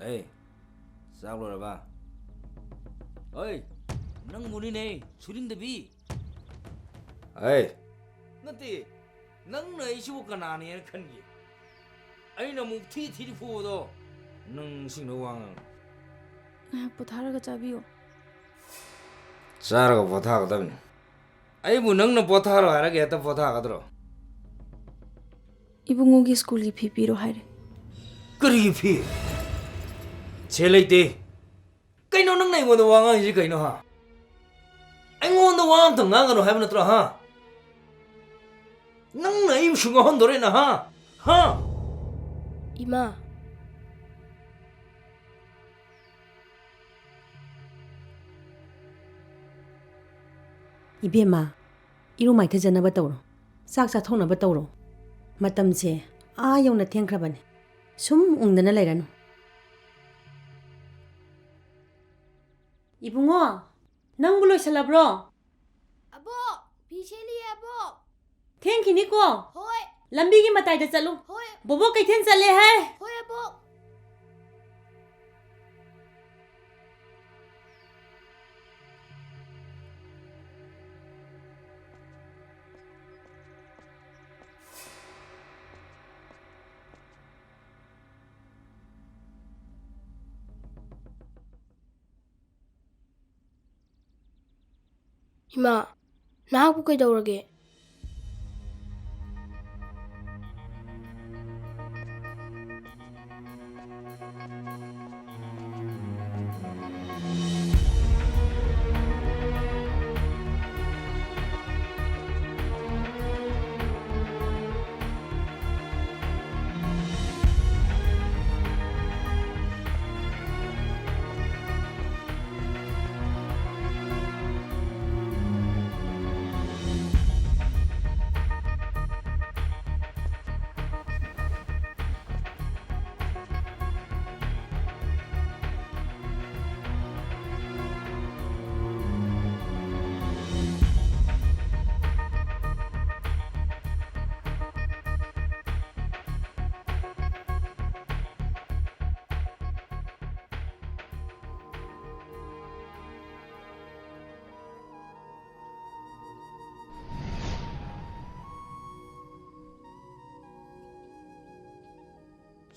에이, 싹으로 봐. 어이, 능 문이네. 술인데비. 에이, 너띠, 능너 이시부가 나니 큰기. 아이나 묵티 티리푸도 능 싱노왕. 포타라가 짜비요. 짜라가 포타하거든. 아이부 능너 포타하러 가라게 했다 포타하거들어. 이bungo기 스쿨기 피피로 하이레. 그러기 피. 젤레이때. 까이노 능나 이모도 왕왕이지 까이노 하. 아이고도 왕왕 등강가노 하이브나 들어 하. 능나 이 숭어 헌도래나 하. 하. 이마. 이비엠마, 이로 마이트 전화바 떠오로. 싹싹 통나바 떠오로. 마땀세, 여우나 탱크라바네. 숨 웅드나 레라노. 이붕어, 낭 불러 살라브로. 아보, 비실리 아보. 탱키니코. 호이, lambi기 마타이다 짤로. 호이, 보보 카이텐 살레 하이. 호이 아보. 이마, 나하고 그러게.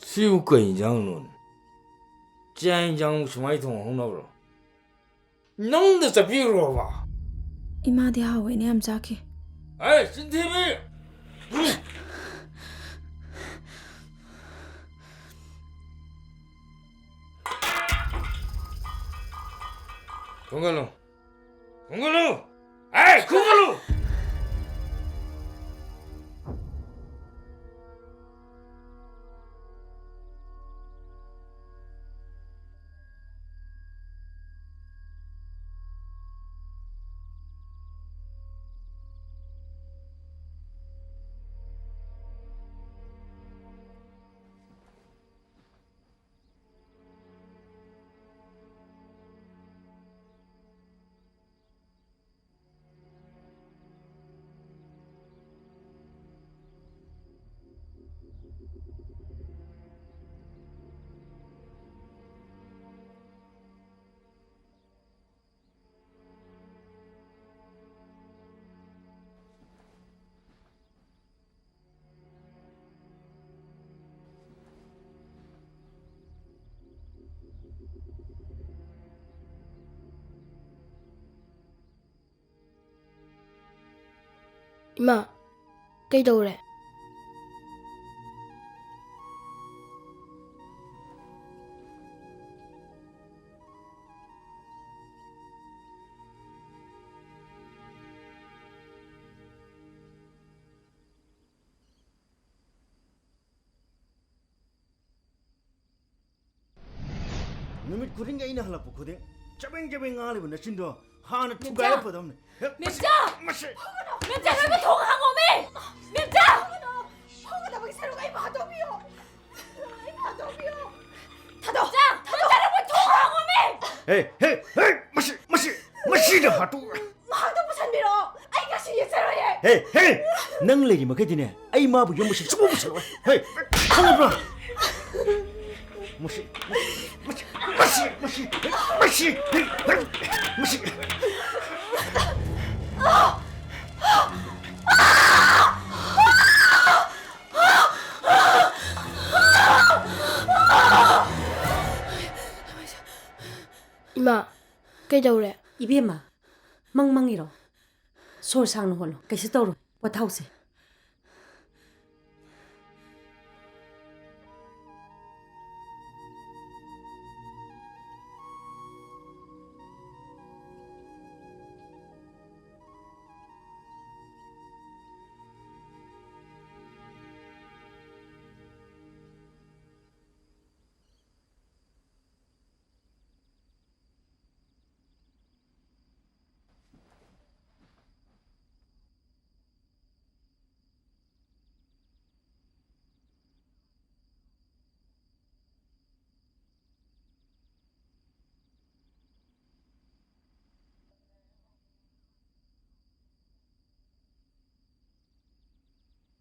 시우거 인장은 짠인장 수마이통 홍나브로. 능도 잡히러 봐. 이마디 하웨네 암자키. 아이, 신태미. 공갈로. 공갈로. 아이, 공갈로. 이마, 그래. 누밋 구린가 이나 할라 보거든. 짜뱅짜뱅 알고 나 진도 하나 투가야 보담네. 맵자! 마시. 맵자, 그리고 동항오미! 맵자! 허가 나보기 새로가 이마 하도비요. 이마 하도비요. 타도! 자! 맵자라고 동항오미! 헤이 마시다 하도. 마도 무슨 미로! 아이가 신이 새로예! 헤이 낭래기 뭐 그디네. 아이 마부 요무시 수고 무서워. 헤이 하나 봐. 무시 무시 이마, 그래저래. 이비엠마 멍멍이로 소울 상는 홀로 깨시 떠오르 와타우세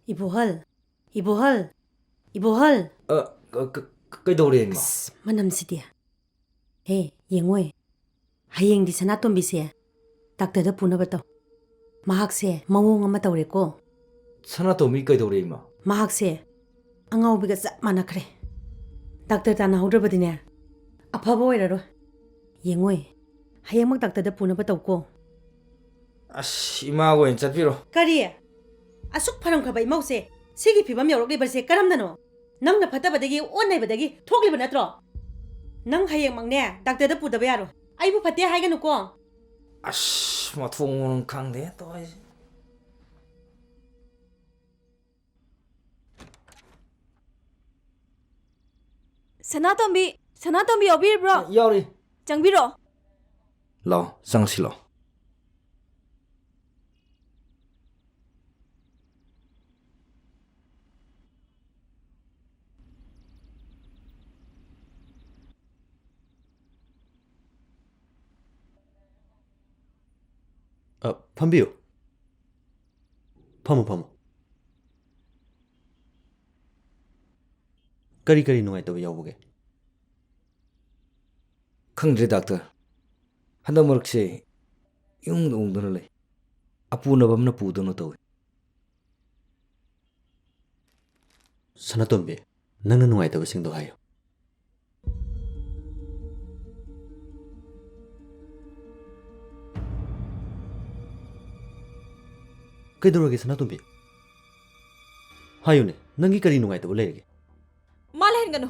이보헐 그이도래 임마. 만남시디야 에 잉웨 하이앵디 사나톰비세 닥터더 부나버터 마학세 머웅 아마 떠오랬고 사나토미 그이도래 임마. 마학세 앙아오비가 싹 많아크래 닥터 다 나오더버디네 아파보 오이라로 잉웨 하이앵막 닥터더 부나버터고 아씨 이마하고 인자피로. 까리 아숙 파랑카바 이마우세 세기 피밤 여록리버세 까람나노 낭나 파타바데기 온나이바데기 톡리버 나트로 낭 하이앵막네 닥터더 부다바 야로 아이부 파테 하이가누고 아씨 뭐 통은 강대 또. Sanatombi obiribro. 야우리. Changbiro. 러 장실러. 팜비요. 파모. करी नुआई तो यावगे खंग्रे doctor हंदा मरकसे Jung उंगदन ले अपूनबमना पूदनो तो सनातोंबे नंग नुआई तो सिंग दो हायो कइदोरगे सनातोंबे हायोने नंगी करी नुआई तो लेगे Malhen gano.